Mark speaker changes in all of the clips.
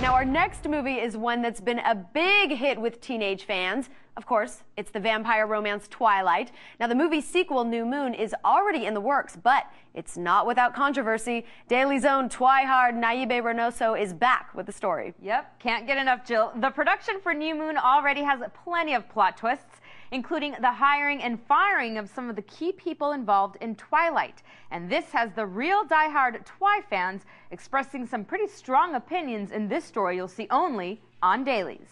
Speaker 1: Now, our next movie is one that's been a big hit with teenage fans. Of course, it's the vampire romance Twilight. Now, the movie sequel, New Moon, is already in the works, but it's not without controversy. Daily's own Twihard Naibe Reynoso is back with the story.
Speaker 2: Yep, can't get enough, Jill. The production for New Moon already has plenty of plot twists, including the hiring and firing of some of the key people involved in Twilight. And this has the real diehard Twi fans expressing some pretty strong opinions in this story you'll see only on Dailies.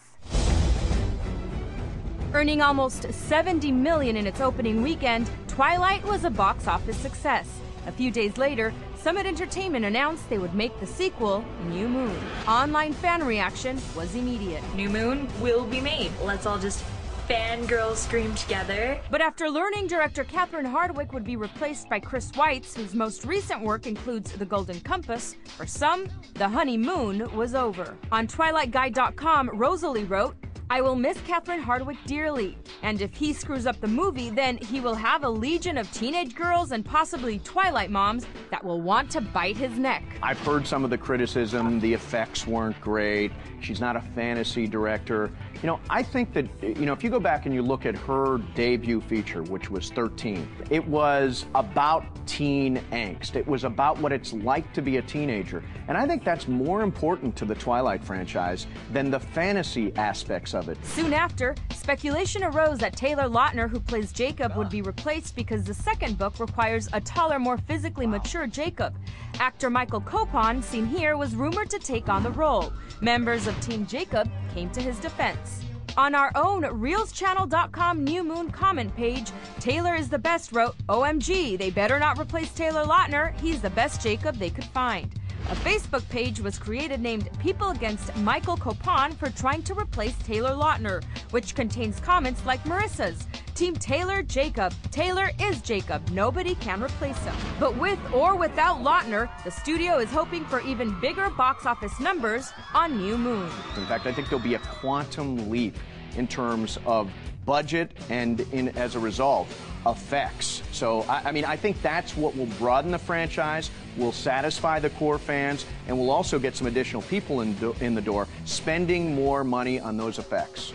Speaker 2: Earning almost $70 million in its opening weekend, Twilight was a box office success. A few days later, Summit Entertainment announced they would make the sequel, New Moon. Online fan reaction was immediate.
Speaker 3: New Moon will be made. Let's all just fangirl scream together.
Speaker 2: But after learning director Catherine Hardwicke would be replaced by Chris Weitz, whose most recent work includes The Golden Compass, for some, the honeymoon was over. On TwilightGuide.com, Rosalie wrote, "I will miss Catherine Hardwicke dearly, and if he screws up the movie, then he will have a legion of teenage girls and possibly Twilight moms that will want to bite his neck."
Speaker 4: I've heard some of the criticism, the effects weren't great, she's not a fantasy director. You know, I think that, if you go back and you look at her debut feature, which was 13, it was about teen angst. It was about what it's like to be a teenager. And I think that's more important to the Twilight franchise than the fantasy aspects of it.
Speaker 2: Soon after, speculation arose that Taylor Lautner, who plays Jacob, would be replaced because the second book requires a taller, more physically mature Jacob. Actor Michael Copon, seen here, was rumored to take on the role. Members of Team Jacob came to his defense. On our own ReelsChannel.com New Moon comment page, Taylor is the best wrote, "OMG, they better not replace Taylor Lautner. He's the best Jacob they could find." A Facebook page was created named People Against Michael Copon for trying to replace Taylor Lautner, which contains comments like Marissa's. Team Taylor Jacob. Taylor is Jacob. Nobody can replace him. But with or without Lautner, the studio is hoping for even bigger box office numbers on New Moon.
Speaker 4: In fact, I think there'll be a quantum leap in terms of budget and, as a result, effects. So, I think that's what will broaden the franchise, will satisfy the core fans, and will also get some additional people in the door, spending more money on those effects.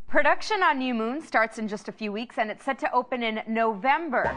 Speaker 2: Production on New Moon starts in just a few weeks, and it's set to open in November.